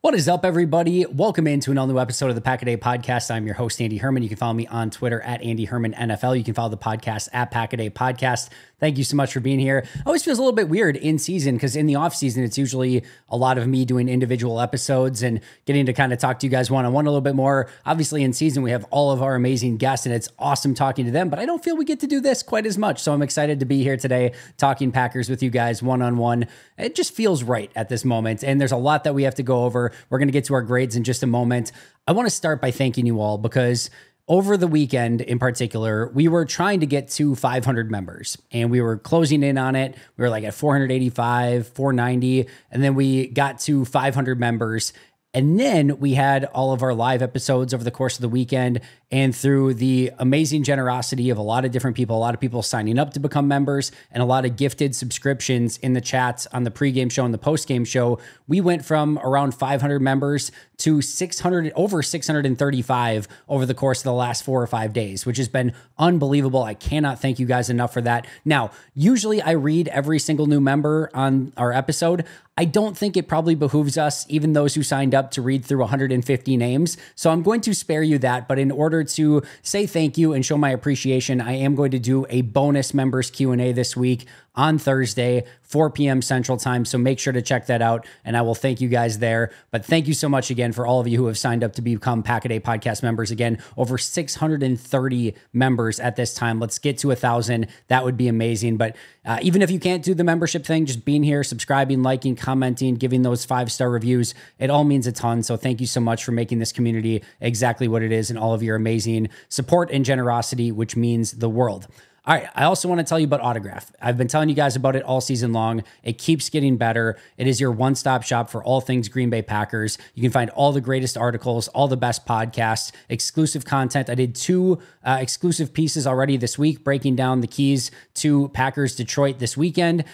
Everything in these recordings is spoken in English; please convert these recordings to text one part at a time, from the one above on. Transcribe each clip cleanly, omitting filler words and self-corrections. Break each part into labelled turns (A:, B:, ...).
A: What is up, everybody? Welcome into an all-new episode of the Pack-A-Day Podcast. I'm your host, Andy Herman. You can follow me on Twitter at Andy Herman NFL. You can follow the podcast at Pack-A-Day Podcast. Thank you so much for being here. It always feels a little bit weird in season because in the off season, it's usually a lot of me doing individual episodes and getting to kind of talk to you guys one-on-one a little bit more. Obviously, in season, we have all of our amazing guests and it's awesome talking to them, but I don't feel we get to do this quite as much. So I'm excited to be here today talking Packers with you guys one-on-one. It just feels right at this moment. And there's a lot that we have to go over. We're going to get to our grades in just a moment. I want to start by thanking you all because over the weekend in particular, we were trying to get to 500 members and we were closing in on it. We were like at 485, 490, and then we got to 500 members. And then we had all of our live episodes over the course of the weekend, and through the amazing generosity of a lot of different people, a lot of people signing up to become members and a lot of gifted subscriptions in the chats on the pregame show and the postgame show, we went from around 500 members to 600, over 635 over the course of the last 4 or 5 days, which has been unbelievable. I cannot thank you guys enough for that. Now, usually I read every single new member on our episode. I don't think it probably behooves us, even those who signed up, to read through 150 names. So I'm going to spare you that. But in order to say thank you and show my appreciation, I am going to do a bonus members Q&A this week on Thursday, 4 p.m. Central Time. So make sure to check that out, and I will thank you guys there. But thank you so much again for all of you who have signed up to become Pack-A-Day Podcast members. Again, over 630 members at this time. Let's get to 1,000. That would be amazing. But even if you can't do the membership thing, just being here, subscribing, liking, commenting, giving those 5-star reviews, it all means a ton. So thank you so much for making this community exactly what it is and all of your amazing support and generosity, which means the world. All right, I also want to tell you about Autograph. I've been telling you guys about it all season long. It keeps getting better. It is your one-stop shop for all things Green Bay Packers. You can find all the greatest articles, all the best podcasts, exclusive content. I did 2 exclusive pieces already this week, breaking down the keys to Packers Detroit this weekend.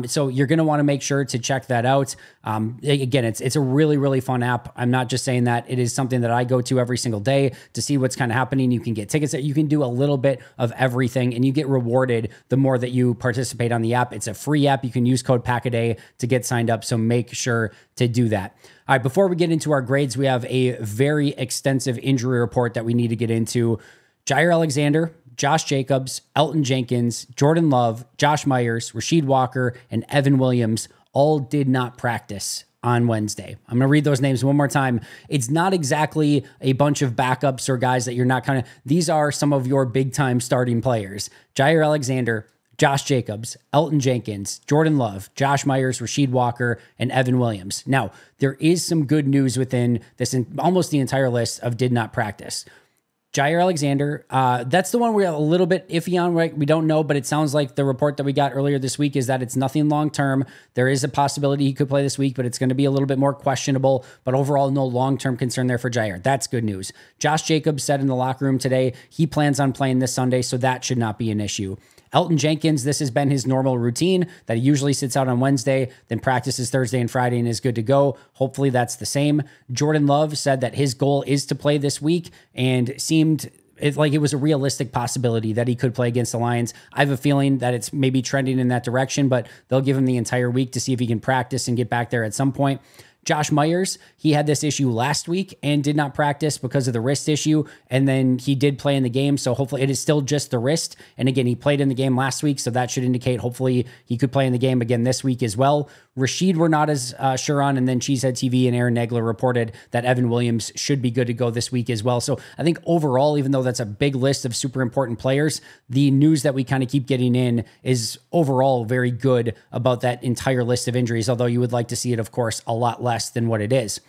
A: So you're going to want to make sure to check that out. Again, it's a really, really fun app. I'm not just saying that. It is something that I go to every single day to see what's kind of happening. You can get tickets. You can do a little bit of everything, and you get rewarded the more that you participate on the app. It's a free app. You can use code Pack-A-Day to get signed up. So make sure to do that. All right, before we get into our grades, we have a very extensive injury report that we need to get into. Jaire Alexander, Josh Jacobs, Elton Jenkins, Jordan Love, Josh Myers, Rasheed Walker, and Evan Williams all did not practice on Wednesday. I'm going to read those names one more time. It's not exactly a bunch of backups or guys that you're not kind of, these are some of your big time starting players. Jaire Alexander, Josh Jacobs, Elton Jenkins, Jordan Love, Josh Myers, Rasheed Walker, and Evan Williams. Now, there is some good news within this, almost the entire list of did not practice. Jaire Alexander, that's the one we're a little bit iffy on, right? We don't know, but it sounds like the report that we got earlier this week is that it's nothing long-term. There is a possibility he could play this week, but it's going to be a little bit more questionable. But overall, no long-term concern there for Jaire. That's good news. Josh Jacobs said in the locker room today he plans on playing this Sunday, so that should not be an issue. Elton Jenkins, this has been his normal routine that he usually sits out on Wednesday, then practices Thursday and Friday and is good to go. Hopefully that's the same. Jordan Love said that his goal is to play this week and seemed like it was a realistic possibility that he could play against the Lions. I have a feeling that it's maybe trending in that direction, but they'll give him the entire week to see if he can practice and get back there at some point. Josh Myers, he had this issue last week and did not practice because of the wrist issue, and then he did play in the game, so hopefully it is still just the wrist. And again, he played in the game last week, so that should indicate hopefully he could play in the game again this week as well. Rasheed we're not as sure on, and then Cheesehead TV and Aaron Nagler reported that Evan Williams should be good to go this week as well. So I think overall, even though that's a big list of super important players, the news that we kind of keep getting in is overall very good about that entire list of injuries, although you would like to see it, of course, a lot less than what it is.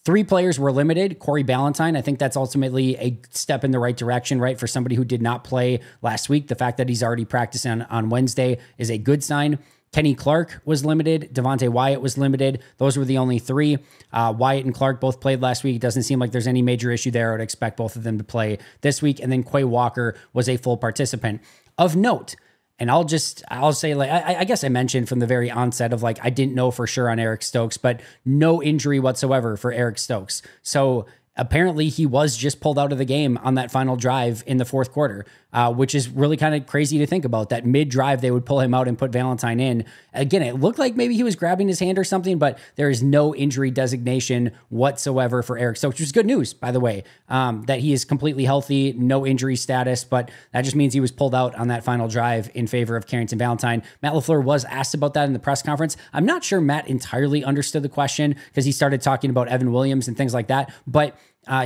A: 3 players were limited. Corey Ballantyne, I think that's ultimately a step in the right direction, right? For somebody who did not play last week, the fact that he's already practicing on Wednesday is a good sign. Kenny Clark was limited. Devontae Wyatt was limited. Those were the only 3. Wyatt and Clark both played last week. It doesn't seem like there's any major issue there. I would expect both of them to play this week. And then Quay Walker was a full participant. Of note, and I'll say, like, I guess I mentioned from the very onset of, like, I didn't know for sure on Eric Stokes, but no injury whatsoever for Eric Stokes. So apparently he was just pulled out of the game on that final drive in the fourth quarter, which is really kind of crazy to think about. That mid-drive, they would pull him out and put Valentine in. Again, it looked like maybe he was grabbing his hand or something, but there is no injury designation whatsoever for Eric Stokes, which is good news, by the way, that he is completely healthy, no injury status, but that just means he was pulled out on that final drive in favor of Carrington Valentine. Matt LaFleur was asked about that in the press conference. I'm not sure Matt entirely understood the question because he started talking about Evan Williams and things like that, but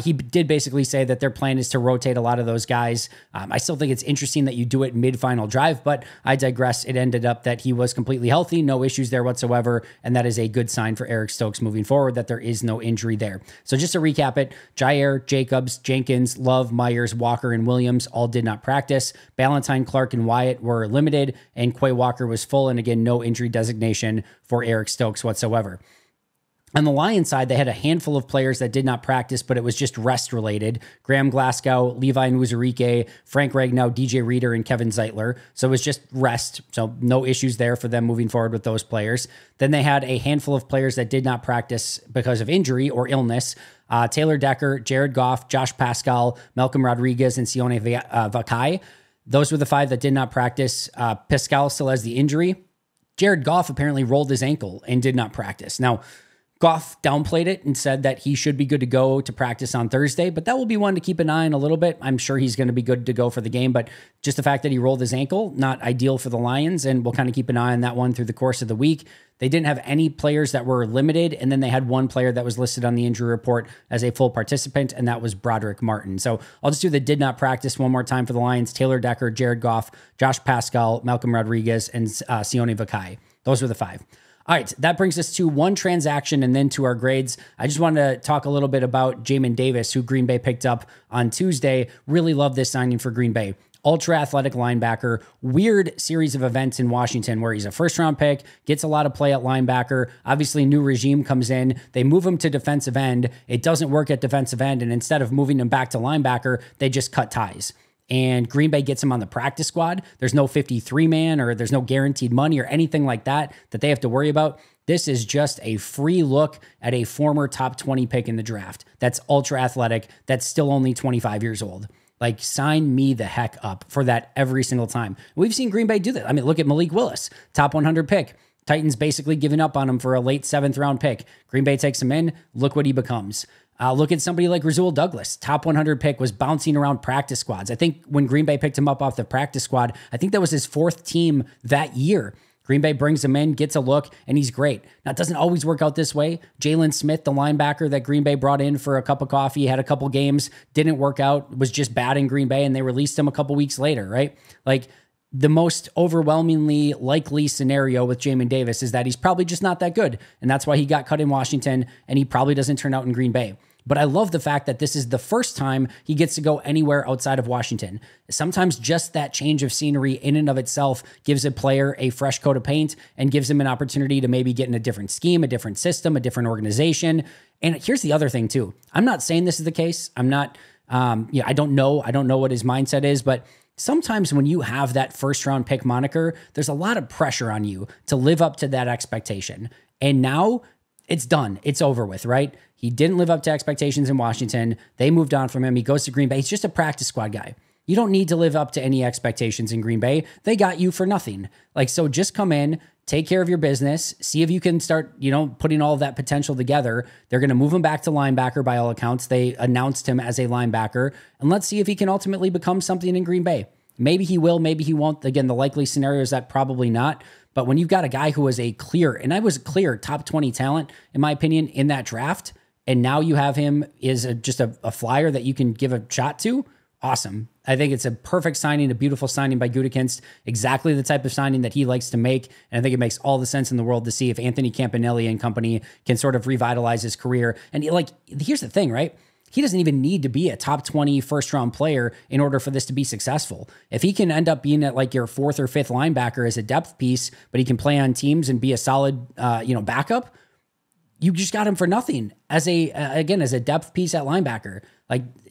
A: he did basically say that their plan is to rotate a lot of those guys. I still think it's interesting that you do it mid-final drive, but I digress. It ended up that he was completely healthy, no issues there whatsoever, and that is a good sign for Eric Stokes moving forward, that there is no injury there. So just to recap it, Jair, Jacobs, Jenkins, Love, Myers, Walker, and Williams all did not practice. Valentine, Clark, and Wyatt were limited, and Quay Walker was full, and again, no injury designation for Eric Stokes whatsoever. On the Lions side, they had a handful of players that did not practice, but it was just rest related. Graham Glasgow, Levi Nuzurike, Frank Ragnow, DJ Reader, and Kevin Zeitler. So it was just rest. So no issues there for them moving forward with those players. Then they had a handful of players that did not practice because of injury or illness. Taylor Decker, Jared Goff, Josh Pascal, Malcolm Rodriguez, and Sione Vakai. Those were the 5 that did not practice. Pascal still has the injury. Jared Goff apparently rolled his ankle and did not practice. Now, Goff downplayed it and said that he should be good to go to practice on Thursday, but that will be one to keep an eye on a little bit. I'm sure he's going to be good to go for the game, but just the fact that he rolled his ankle, not ideal for the Lions, and we'll kind of keep an eye on that one through the course of the week. They didn't have any players that were limited, and then they had one player that was listed on the injury report as a full participant, and that was Broderick Martin. So I'll just do the did not practice one more time for the Lions: Taylor Decker, Jared Goff, Josh Pascal, Malcolm Rodriguez, and Sione Vakai. Those were the 5. All right, that brings us to one transaction and then to our grades. I just wanted to talk a little bit about Jamin Davis, who Green Bay picked up on Tuesday. Really love this signing for Green Bay. Ultra athletic linebacker, weird series of events in Washington where he's a first-round pick, gets a lot of play at linebacker. Obviously, new regime comes in. They move him to defensive end. It doesn't work at defensive end, and instead of moving him back to linebacker, they just cut ties. And Green Bay gets him on the practice squad. There's no 53-man or there's no guaranteed money or anything like that they have to worry about. This is just a free look at a former top 20 pick in the draft. That's ultra athletic. That's still only 25 years old. Like, sign me the heck up for that every single time. We've seen Green Bay do that. I mean, look at Malik Willis, top 100 pick. Titans basically giving up on him for a late 7th round pick. Green Bay takes him in. Look what he becomes. Look at somebody like Rasul Douglas, top 100 pick, was bouncing around practice squads. I think when Green Bay picked him up off the practice squad, I think that was his 4th team that year. Green Bay brings him in, gets a look, and he's great. Now, it doesn't always work out this way. Jalen Smith, the linebacker that Green Bay brought in for a cup of coffee, had a couple games, didn't work out, was just bad in Green Bay, and they released him a couple weeks later, right? Like, the most overwhelmingly likely scenario with Jamin Davis is that he's probably just not that good, and that's why he got cut in Washington, and he probably doesn't turn out in Green Bay. But I love the fact that this is the first time he gets to go anywhere outside of Washington. Sometimes just that change of scenery in and of itself gives a player a fresh coat of paint and gives him an opportunity to maybe get in a different scheme, a different system, a different organization. And here's the other thing too. I'm not saying this is the case. I'm not, I don't know what his mindset is, but sometimes when you have that first round pick moniker, there's a lot of pressure on you to live up to that expectation. And now it's done. It's over with, right? He didn't live up to expectations in Washington. They moved on from him. He goes to Green Bay. He's just a practice squad guy. You don't need to live up to any expectations in Green Bay. They got you for nothing. So just come in, take care of your business, see if you can start, putting all of that potential together. They're going to move him back to linebacker by all accounts. They announced him as a linebacker, and let's see if he can ultimately become something in Green Bay. Maybe he will, maybe he won't. Again, the likely scenario is that probably not. But when you've got a guy who was a clear top 20 talent, in my opinion, in that draft, and now you have him is just a flyer that you can give a shot to, awesome. I think it's a perfect signing, a beautiful signing by Gutekunst, exactly the type of signing that he likes to make. And I think it makes all the sense in the world to see if Anthony Campanelli and company can sort of revitalize his career. And here's the thing, right? He doesn't even need to be a top 20 first-round player in order for this to be successful. If he can end up being at your 4th or 5th linebacker as a depth piece, but he can play on teams and be a solid, backup, you just got him for nothing as a depth piece at linebacker.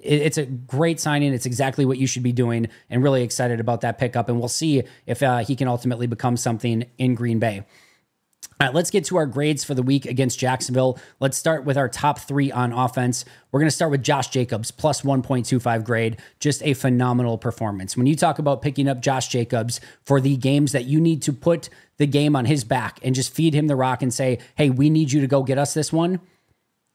A: It's a great signing. It's exactly what you should be doing, and really excited about that pickup. And we'll see if he can ultimately become something in Green Bay. All right, let's get to our grades for the week against Jacksonville. Let's start with our top 3 on offense. We're going to start with Josh Jacobs, plus 1.25 grade. Just a phenomenal performance. When you talk about picking up Josh Jacobs for the games that you need to put the game on his back and just feed him the rock and say, hey, we need you to go get us this one,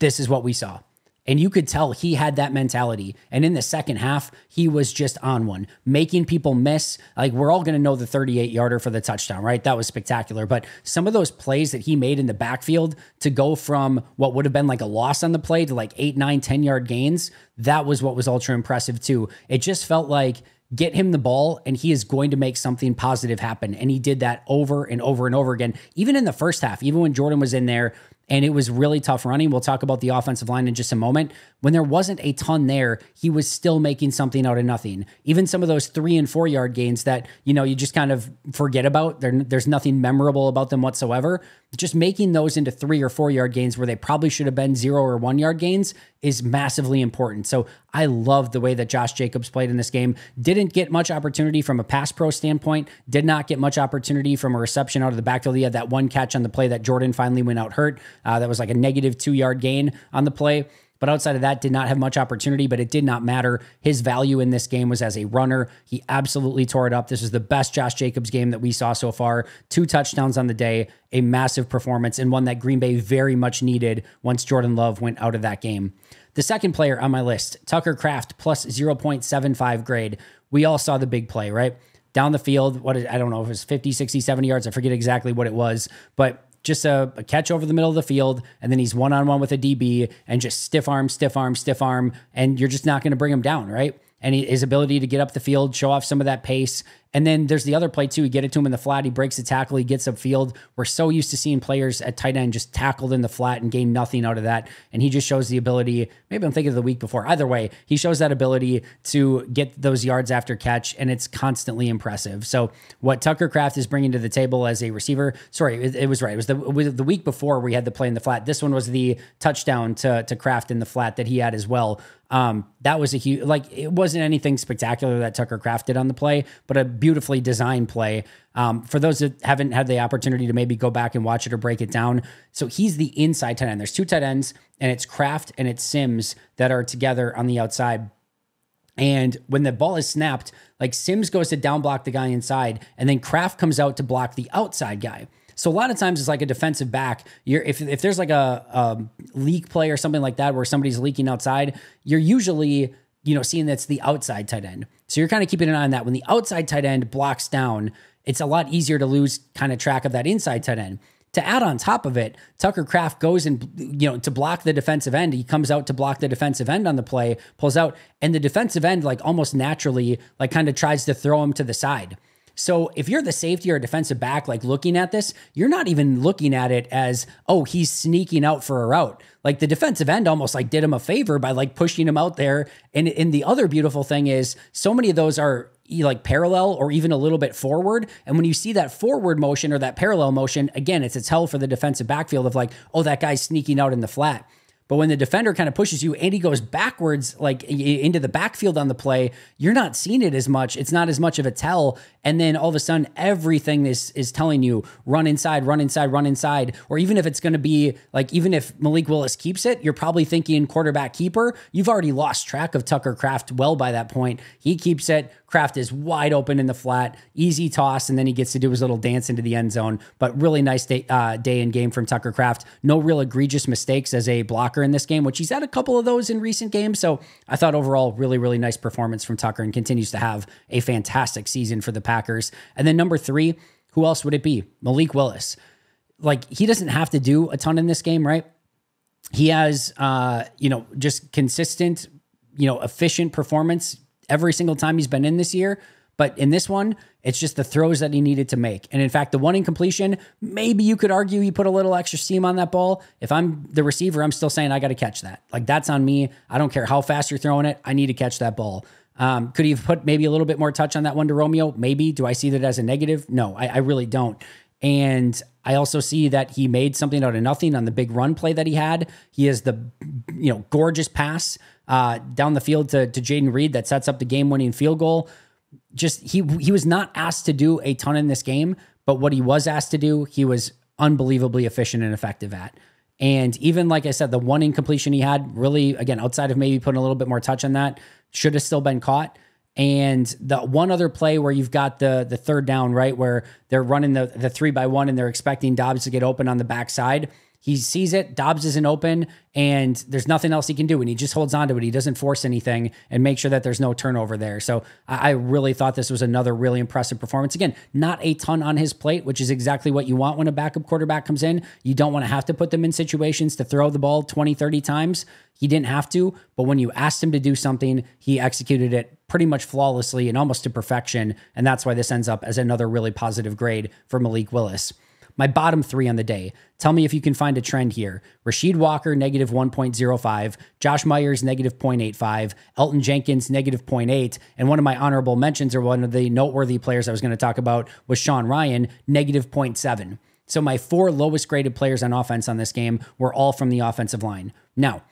A: this is what we saw. And you could tell he had that mentality. And in the second half, he was just on one, making people miss. Like, we're all going to know the 38-yarder for the touchdown, right? That was spectacular. But some of those plays that he made in the backfield to go from what would have been like a loss on the play to like 8, 9, 10-yard gains, that was what was ultra impressive too. It just felt like, get him the ball and he is going to make something positive happen. And he did that over and over and over again, even in the first half, even when Jordan was in there and it was really tough running. We'll talk about the offensive line in just a moment. When there wasn't a ton there, he was still making something out of nothing. Even some of those 3 and 4 yard gains that, you just kind of forget about, there's nothing memorable about them whatsoever. Just making those into 3 or 4 yard gains where they probably should have been 0 or 1 yard gains is massively important. So I love the way that Josh Jacobs played in this game. Didn't get much opportunity from a pass pro standpoint. Did not get much opportunity from a reception out of the backfield. He had that one catch on the play that Jordan finally went out hurt. That was like a negative 2 yard gain on the play. But outside of that, did not have much opportunity, but it did not matter. His value in this game was as a runner. He absolutely tore it up. This is the best Josh Jacobs game that we saw so far. 2 touchdowns on the day, a massive performance, and one that Green Bay very much needed once Jordan Love went out of that game. The second player on my list, Tucker Kraft, plus 0.75 grade. We all saw the big play, right? Down the field, I don't know if it was 50, 60, 70 yards. I forget exactly what it was, but just a catch over the middle of the field, and then he's one-on-one with a DB and just stiff arm, and you're just not going to bring him down, right? And his ability to get up the field, show off some of that pace. And then there's the other play too. You get it to him in the flat, he breaks the tackle, he gets upfield. We're so used to seeing players at tight end just tackled in the flat and gain nothing out of that. And he just shows the ability, maybe I'm thinking of the week before. Either way, he shows that ability to get those yards after catch, and it's constantly impressive. So what Tucker Kraft is bringing to the table as a receiver, it was right. It was the week before we had the play in the flat. This one was the touchdown to Kraft in the flat that he had as well. That was a huge, it wasn't anything spectacular that Tucker Kraft did on the play, but a beautifully designed play. For those that haven't had the opportunity to maybe go back and watch it or break it down. So he's the inside tight end. There's 2 tight ends, and it's Kraft and it's Sims that are together on the outside. And when the ball is snapped, Sims goes to down block the guy inside, and then Kraft comes out to block the outside guy. So a lot of times it's like a defensive back. If there's like a leak play or something like that where somebody's leaking outside, you're usually, seeing that's the outside tight end. So you're kind of keeping an eye on that. When the outside tight end blocks down, it's a lot easier to lose kind of track of that inside tight end. To add on top of it, Tucker Kraft goes and, to block the defensive end. He comes out to block the defensive end on the play, pulls out, and the defensive end, almost naturally, kind of tries to throw him to the side. So if you're the safety or defensive back, looking at this, you're not even looking at it as, oh, he's sneaking out for a route. The defensive end almost did him a favor by pushing him out there. And the other beautiful thing is so many of those are parallel or even a little bit forward. And when you see that forward motion or that parallel motion, again, it's a tell for the defensive backfield of oh, that guy's sneaking out in the flat. But when the defender kind of pushes you and he goes backwards, into the backfield on the play, you're not seeing it as much. It's not as much of a tell. And then all of a sudden, everything is telling you, run inside. Or even if it's going to be, even if Malik Willis keeps it, you're probably thinking quarterback keeper. You've already lost track of Tucker Kraft well by that point. He keeps it. Kraft is wide open in the flat, easy toss, and then he gets to do his little dance into the end zone. But really nice day in game from Tucker Kraft. No real egregious mistakes as a blocker in this game, which he's had a couple of those in recent games. So I thought overall, really, really nice performance from Tucker, and continues to have a fantastic season for the Packers. And then number 3, who else would it be? Malik Willis. He doesn't have to do a ton in this game, right? He has, just consistent, efficient performance every single time he's been in this year. But in this one, it's just the throws that he needed to make. And in fact, the one incompletion, maybe you could argue he put a little extra steam on that ball. If I'm the receiver, I'm still saying I got to catch that. That's on me. I don't care how fast you're throwing it. I need to catch that ball. Could he have put maybe a little bit more touch on that one to Romeo? Maybe. Do I see that as a negative? No, I really don't. And I also see that he made something out of nothing on the big run play that he had. He has the gorgeous pass down the field to Jaden Reed that sets up the game-winning field goal. Just he was not asked to do a ton in this game, but what he was asked to do, he was unbelievably efficient and effective at. And even, like I said, the one incompletion he had, really, again, outside of maybe putting a little bit more touch on that, should have still been caught. And the one other play where you've got the third down, right, where they're running the 3-by-1 and they're expecting Dobbs to get open on the backside. He sees it, Dobbs isn't open, and there's nothing else he can do. And he just holds on to it. He doesn't force anything and make sure that there's no turnover there. So I really thought this was another really impressive performance. Again, not a ton on his plate, which is exactly what you want when a backup quarterback comes in. You don't want to have to put them in situations to throw the ball 20, 30 times. He didn't have to, but when you asked him to do something, he executed it pretty much flawlessly and almost to perfection. And that's why this ends up as another really positive grade for Malik Willis. My bottom three on the day. Tell me if you can find a trend here. Rasheed Walker, negative 1.05. Josh Myers, negative 0.85. Elton Jenkins, negative 0.8. And one of my honorable mentions, or one of the noteworthy players I was going to talk about, was Sean Ryan, negative 0.7. So my four lowest graded players on offense on this game were all from the offensive line. Now,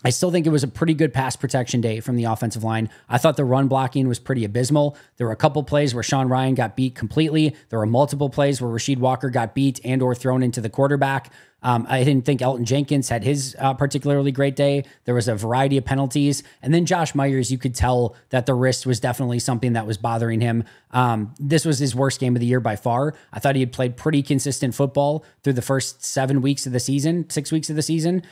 A: I still think it was a pretty good pass protection day from the offensive line. I thought the run blocking was pretty abysmal. There were a couple plays where Sean Ryan got beat completely. There were multiple plays where Rasheed Walker got beat and or thrown into the quarterback. I didn't think Elton Jenkins had his particularly great day. There was a variety of penalties. And then Josh Myers, you could tell that the wrist was definitely something that was bothering him. This was his worst game of the year by far. I thought he had played pretty consistent football through the first 7 weeks of the season, 6 weeks of the season.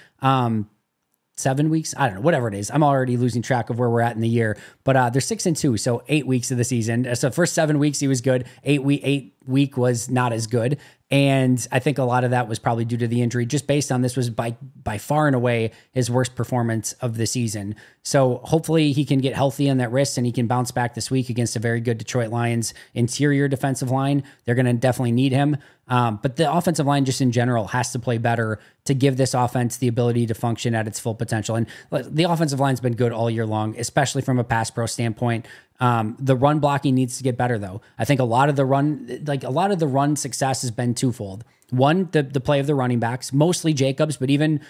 A: 7 weeks, I don't know, whatever it is. I'm already losing track of where we're at in the year, but they're 6-2, so 8 weeks of the season. So first 7 weeks he was good. 8 week was not as good, and I think a lot of that was probably due to the injury. Just based on this was by far and away his worst performance of the season. So hopefully he can get healthy on that wrist and he can bounce back this week against a very good Detroit Lions interior defensive line. They're going to definitely need him. But the offensive line just in general has to play better to give this offense the ability to function at its full potential. And the offensive line's been good all year long, especially from a pass pro standpoint. The run blocking needs to get better though. I think a lot of the run success has been twofold. One, the play of the running backs, mostly Jacobs, but even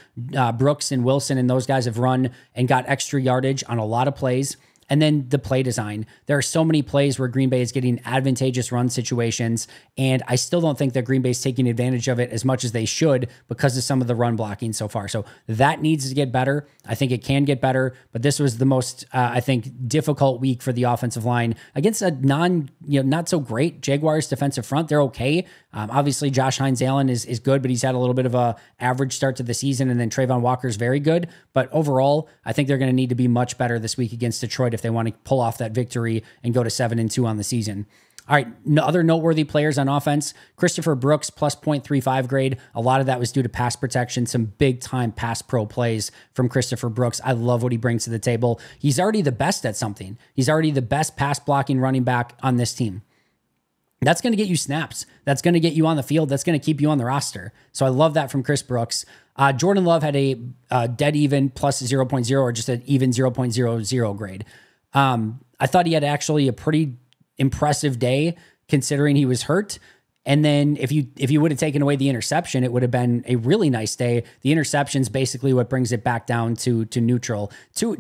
A: Brooks and Wilson and those guys have run and got extra yardage on a lot of plays. And then the play design. There are so many plays where Green Bay is getting advantageous run situations, and I still don't think that Green Bay is taking advantage of it as much as they should because of some of the run blocking so far. So that needs to get better. I think it can get better, but this was the most, I think, difficult week for the offensive line against a not so great Jaguars defensive front. They're okay. Obviously, Josh Hines-Allen is good, but he's had a little bit of a average start to the season, and then Trayvon Walker's very good. But overall, I think they're going to need to be much better this week against Detroit if they want to pull off that victory and go to 7-2 on the season. All right, other noteworthy players on offense. Christopher Brooks, plus 0.35 grade. A lot of that was due to pass protection, some big-time pass pro plays from Christopher Brooks. I love what he brings to the table. He's already the best at something. He's already the best pass-blocking running back on this team. That's going to get you snaps. That's going to get you on the field. That's going to keep you on the roster. So I love that from Chris Brooks. Jordan Love had a dead even plus 0.0 or just an even 0.00 grade. I thought he had actually a pretty impressive day considering he was hurt. And then if you would have taken away the interception, it would have been a really nice day. The interception's basically what brings it back down to neutral. Two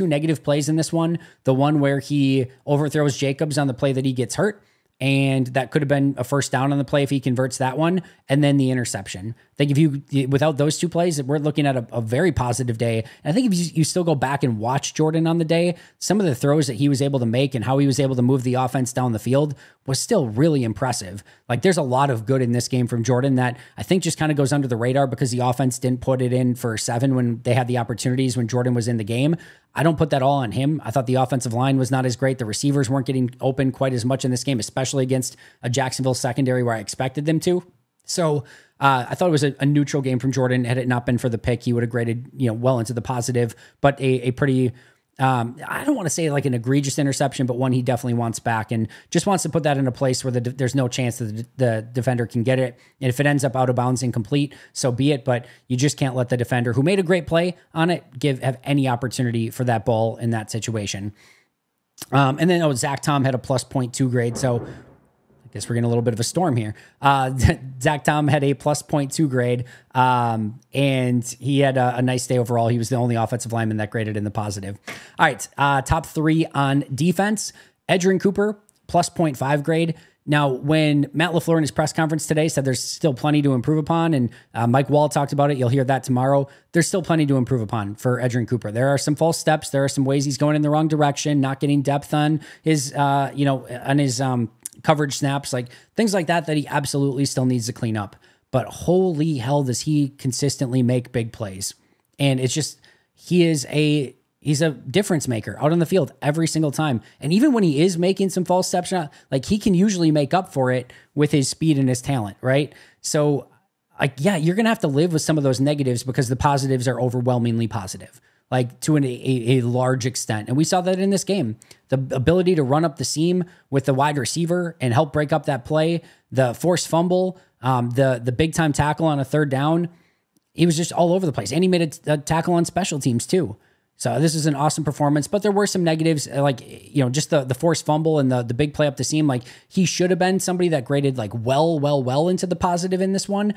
A: negative plays in this one. The one where he overthrows Jacobs on the play that he gets hurt, and that could have been a first down on the play if he converts that one, and then the interception. I think without those two plays, we're looking at a very positive day. And I think if you still go back and watch Jordan on the day, some of the throws that he was able to make and how he was able to move the offense down the field was still really impressive. Like, there's a lot of good in this game from Jordan that I think just kind of goes under the radar because the offense didn't put it in for 7 when they had the opportunities when Jordan was in the game. I don't put that all on him. I thought the offensive line was not as great. The receivers weren't getting open quite as much in this game, especially against a Jacksonville secondary where I expected them to. So I thought it was a neutral game from Jordan. Had it not been for the pick, he would have graded well into the positive, but a pretty, I don't want to say like an egregious interception, but one he definitely wants back and just wants to put that in a place where there's no chance that the defender can get it. And if it ends up out of bounds incomplete, so be it. But you just can't let the defender who made a great play on it have any opportunity for that ball in that situation. And then Zach Tom had a plus 0.2 grade. So I guess we're getting a little bit of a storm here. Zach Tom had a plus 0.2 grade, and he had a nice day overall. He was the only offensive lineman that graded in the positive. All right, top 3 on defense. Edgerrin Cooper, plus 0.5 grade. Now, when Matt LaFleur in his press conference today said there's still plenty to improve upon, and Mike Wall talked about it, you'll hear that tomorrow, there's still plenty to improve upon for Edgerrin Cooper. There are some false steps. There are some ways he's going in the wrong direction, not getting depth on his, on his coverage snaps, like things like that he absolutely still needs to clean up. But holy hell, does he consistently make big plays. And it's just, he's a difference maker out on the field every single time. And even when he is making some false steps, like he can usually make up for it with his speed and his talent, right? So like, yeah, you're going to have to live with some of those negatives because the positives are overwhelmingly positive, like to a large extent. And we saw that in this game. The ability to run up the seam with the wide receiver and help break up that play, the forced fumble, the big time tackle on a third down. He was just all over the place. And he made a tackle on special teams too. So this is an awesome performance, but there were some negatives, like, just the forced fumble and the big play up the seam. Like he should have been somebody that graded like well into the positive in this one,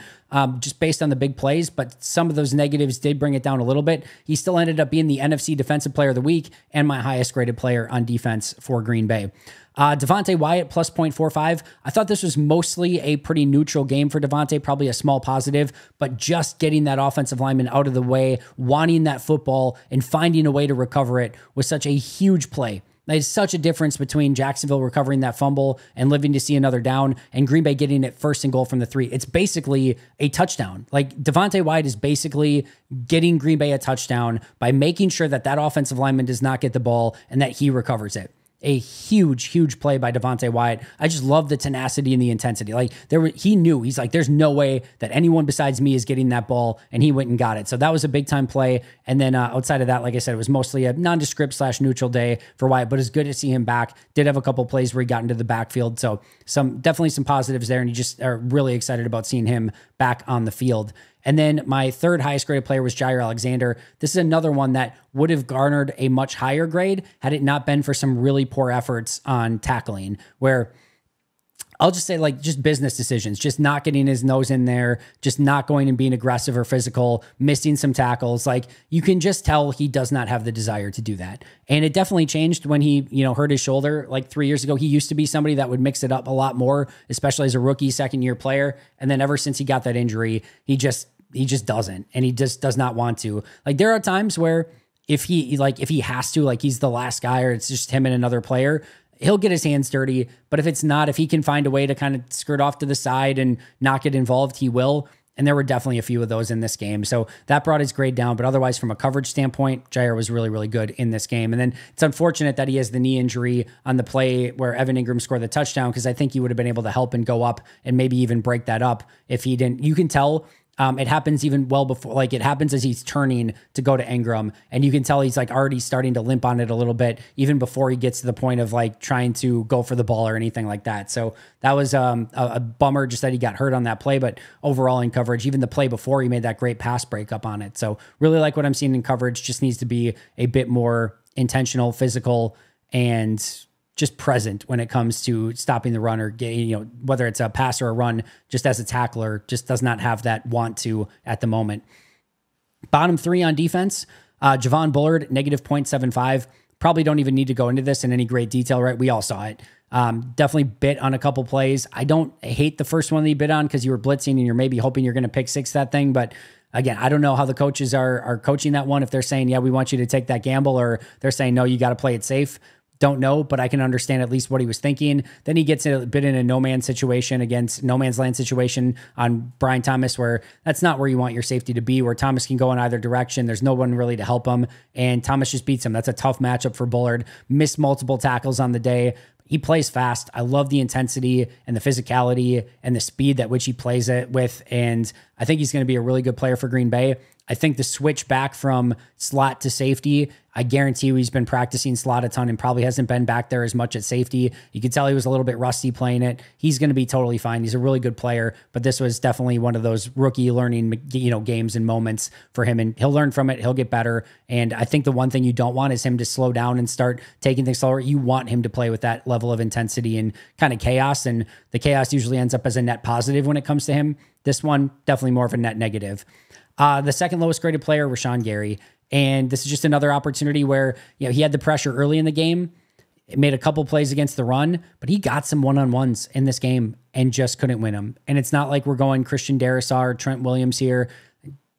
A: just based on the big plays. But some of those negatives did bring it down a little bit. He still ended up being the NFC Defensive Player of the Week and my highest graded player on defense for Green Bay. Devontae Wyatt plus 0.45. I thought this was mostly a pretty neutral game for Devontae, probably a small positive, but just getting that offensive lineman out of the way, wanting that football and finding a way to recover it was such a huge play. There's such a difference between Jacksonville recovering that fumble and living to see another down and Green Bay getting it first and goal from the 3. It's basically a touchdown. Like Devontae Wyatt is basically getting Green Bay a touchdown by making sure that offensive lineman does not get the ball and that he recovers it. A huge play by Devontae Wyatt. I just love the tenacity and the intensity. Like he knew, he's like, there's no way that anyone besides me is getting that ball, and he went and got it. So that was a big time play. And then outside of that, like I said, it was mostly a nondescript / neutral day for Wyatt, but it's good to see him back. Did have a couple plays where he got into the backfield. So definitely some positives there. And you just are really excited about seeing him back on the field. And then my third highest graded player was Jair Alexander. This is another one that would have garnered a much higher grade had it not been for some really poor efforts on tackling, where I'll just say like just business decisions, just not getting his nose in there, just not going and being aggressive or physical, missing some tackles. Like you can just tell he does not have the desire to do that. And it definitely changed when he, hurt his shoulder like 3 years ago. He used to be somebody that would mix it up a lot more, especially as a rookie, second-year player. And then ever since he got that injury, he just doesn't, and he just does not want to. Like there are times where if he has to, like he's the last guy or it's just him and another player, he'll get his hands dirty. But if he can find a way to kind of skirt off to the side and not get involved, he will. And there were definitely a few of those in this game. So that brought his grade down. But otherwise, from a coverage standpoint, Jair was really, really good in this game. And then it's unfortunate that he has the knee injury on the play where Evan Ingram scored the touchdown, because I think he would have been able to help and go up and maybe even break that up if he didn't. You can tell it happens even well before, like it happens as he's turning to go to Ingram, and you can tell he's like already starting to limp on it a little bit, even before he gets to the point of like trying to go for the ball or anything like that. So that was a bummer just that he got hurt on that play, but overall in coverage, even the play before, he made that great pass breakup on it. So really like what I'm seeing in coverage. Just needs to be a bit more intentional, physical, and just present when it comes to stopping the run or whether it's a pass or a run, just as a tackler, just does not have that want to at the moment. Bottom 3 on defense, Javon Bullard, negative 0.75. Probably don't even need to go into this in any great detail, right? We all saw it. Definitely bit on a couple plays. I don't hate the first one that you bit on because you were blitzing and you're maybe hoping you're going to pick 6 that thing, but again, I don't know how the coaches are coaching that one. If they're saying, yeah, we want you to take that gamble, or they're saying, no, you got to play it safe. Don't know, but I can understand at least what he was thinking. Then he gets a bit in a no man's land situation on Brian Thomas, where that's not where you want your safety to be, where Thomas can go in either direction. There's no one really to help him, and Thomas just beats him. That's a tough matchup for Bullard. Missed multiple tackles on the day. He plays fast. I love the intensity and the physicality and the speed at which he plays it with, and I think he's going to be a really good player for Green Bay. I think the switch back from slot to safety, I guarantee you he's been practicing slot a ton and probably hasn't been back there as much at safety. You could tell he was a little bit rusty playing it. He's going to be totally fine. He's a really good player, but this was definitely one of those rookie learning, games and moments for him, and he'll learn from it. He'll get better. And I think the one thing you don't want is him to slow down and start taking things slower. You want him to play with that level of intensity and kind of chaos, and the chaos usually ends up as a net positive when it comes to him. This one, definitely more of a net negative. The second lowest graded player, Rashawn Gary. And this is just another opportunity where, he had the pressure early in the game. It made a couple plays against the run, but he got some one-on-ones in this game and just couldn't win them. And it's not like we're going Christian Darrisaw or Trent Williams here.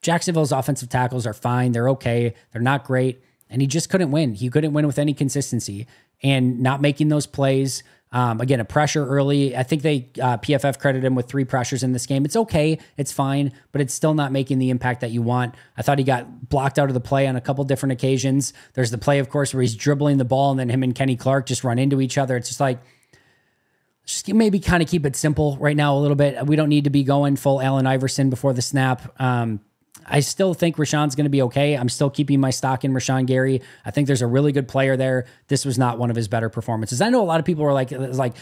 A: Jacksonville's offensive tackles are fine. They're okay. They're not great. And he just couldn't win. He couldn't win with any consistency and not making those plays. Again, a pressure early. I think they PFF credited him with 3 pressures in this game. It's okay. It's fine, but it's still not making the impact that you want. I thought he got blocked out of the play on a couple different occasions. There's the play, of course, where he's dribbling the ball and then him and Kenny Clark just run into each other. It's just like, just maybe kind of keep it simple right now a little bit. We don't need to be going full Allen Iverson before the snap. I still think Rashawn's going to be okay. I'm still keeping my stock in Rashawn Gary. I think there's a really good player there. This was not one of his better performances. I know a lot of people were like,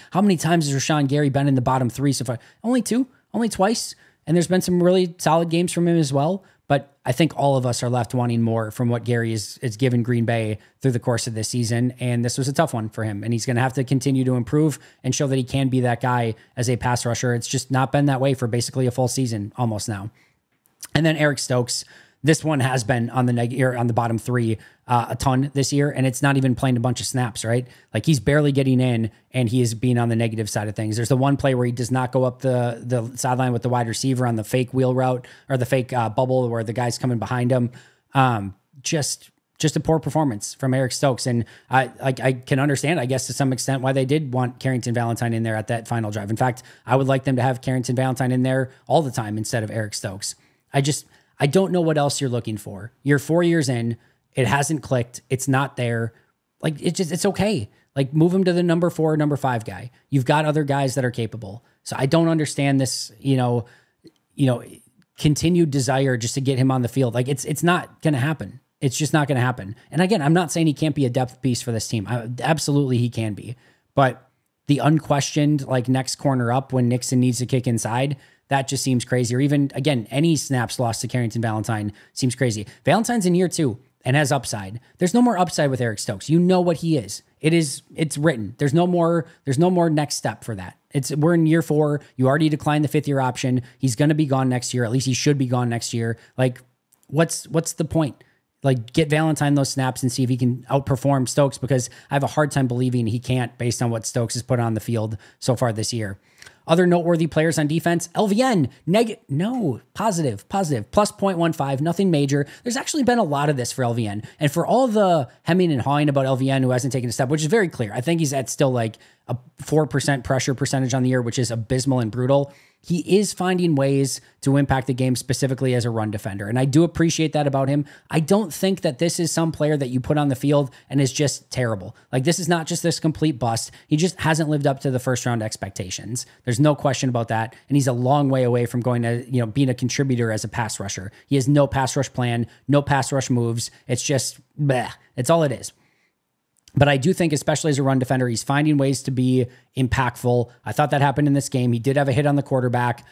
A: how many times has Rashawn Gary been in the bottom 3 so far? Only 2, only twice. And there's been some really solid games from him as well. But I think all of us are left wanting more from what Gary is given Green Bay through the course of this season. And this was a tough one for him. And he's going to have to continue to improve and show that he can be that guy as a pass rusher. It's just not been that way for basically a full season almost now. And then Eric Stokes, this one has been on the bottom 3 a ton this year, and it's not even playing a bunch of snaps, right? Like he's barely getting in, and he is being on the negative side of things. There's the one play where he does not go up the sideline with the wide receiver on the fake wheel route or the fake bubble where the guy's coming behind him. Just a poor performance from Eric Stokes, and I can understand, I guess, to some extent why they did want Carrington Valentine in there at that final drive. In fact, I would like them to have Carrington Valentine in there all the time instead of Eric Stokes. I don't know what else you're looking for. You're 4 years in. It hasn't clicked. It's not there. Like, it's okay. Like, move him to the number 4, number 5 guy. You've got other guys that are capable. So I don't understand this, continued desire just to get him on the field. Like, it's not going to happen. It's just not going to happen. And again, I'm not saying he can't be a depth piece for this team. Absolutely he can be. But the unquestioned, like, next corner up when Nixon needs to kick inside, that just seems crazy. Or even, again, any snaps lost to Carrington Valentine seems crazy. Valentine's in year 2 and has upside. There's no more upside with Eric Stokes. You know what he is. It's written. There's no more next step for that. We're in year 4. You already declined the 5th-year option. He's going to be gone next year. At least he should be gone next year. Like, what's the point? Like, get Valentine those snaps and see if he can outperform Stokes, because I have a hard time believing he can't based on what Stokes has put on the field so far this year. Other noteworthy players on defense, LVN, positive, plus 0.15, nothing major. There's actually been a lot of this for LVN. And for all the hemming and hawing about LVN who hasn't taken a step, which is very clear, I think he's at still like a 4% pressure percentage on the year, which is abysmal and brutal. He is finding ways to impact the game specifically as a run defender. And I do appreciate that about him. I don't think that this is some player that you put on the field and is just terrible. Like, this is not just this complete bust. He just hasn't lived up to the first round expectations. There's no question about that. And he's a long way away from going to, being a contributor as a pass rusher. He has no pass rush plan, no pass rush moves. It's just, bleh. It's all it is. But I do think, especially as a run defender, he's finding ways to be impactful. I thought that happened in this game. He did have a hit on the quarterback.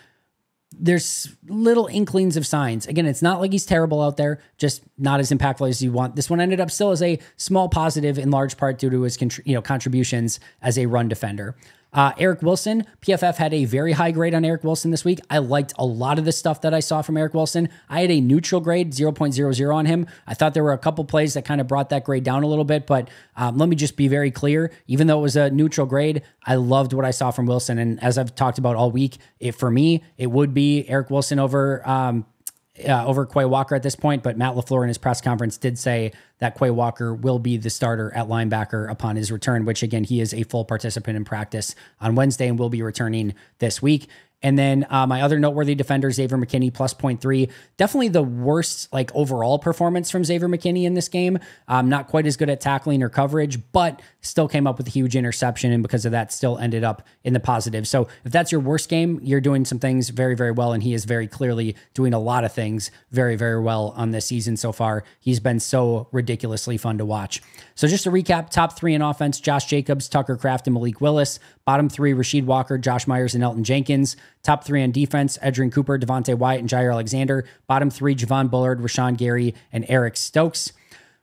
A: There's little inklings of signs. Again, it's not like he's terrible out there, just not as impactful as you want. This one ended up still as a small positive, in large part due to his contributions as a run defender. Eric Wilson, PFF had a very high grade on Eric Wilson this week. I liked a lot of the stuff that I saw from Eric Wilson. I had a neutral grade, 0.00 on him. I thought there were a couple plays that kind of brought that grade down a little bit, but let me just be very clear. Even though it was a neutral grade, I loved what I saw from Wilson. And as I've talked about all week, for me, it would be Eric Wilson over Quay Walker at this point, but Matt LaFleur in his press conference did say that Quay Walker will be the starter at linebacker upon his return, which again, he is a full participant in practice on Wednesday and will be returning this week. And then my other noteworthy defender, Xavier McKinney, plus 0.3. Definitely the worst overall performance from Xavier McKinney in this game. Not quite as good at tackling or coverage, but still came up with a huge interception, and because of that still ended up in the positive. So if that's your worst game, you're doing some things very, very well, and he is very clearly doing a lot of things very, very well on this season so far. He's been so ridiculously fun to watch. So just to recap, top 3 in offense, Josh Jacobs, Tucker Kraft, and Malik Willis. Bottom 3, Rasheed Walker, Josh Myers, and Elton Jenkins. Top 3 on defense, Edgerrin Cooper, Devontae Wyatt, and Jair Alexander. Bottom 3, Javon Bullard, Rashawn Gary, and Eric Stokes.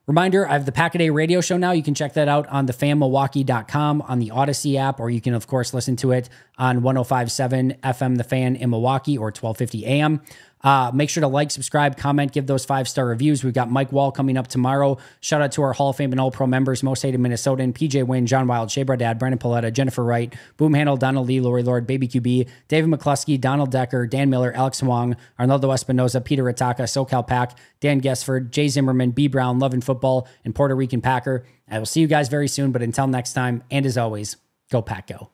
A: Reminder, I have the Pack-A-Day radio show now. You can check that out on thefanmilwaukee.com, on the Odyssey app, or you can, of course, listen to it on 105.7 FM The Fan in Milwaukee or 1250 AM. Make sure to like, subscribe, comment, give those 5-star reviews. We've got Mike Wall coming up tomorrow. Shout out to our Hall of Fame and All-Pro members, Most Hated Minnesotan, PJ Wynn, John Wild, Shea Dad, Brandon Paletta, Jennifer Wright, Boom Handle, Donald Lee, Lori Lord, Baby QB, David McCluskey, Donald Decker, Dan Miller, Alex Wong, Arnaldo Espinoza, Peter Ataka, SoCal Pack, Dan Gesford, Jay Zimmerman, B. Brown, Love and Football, and Puerto Rican Packer. I will see you guys very soon, but until next time, and as always, go Pack Go.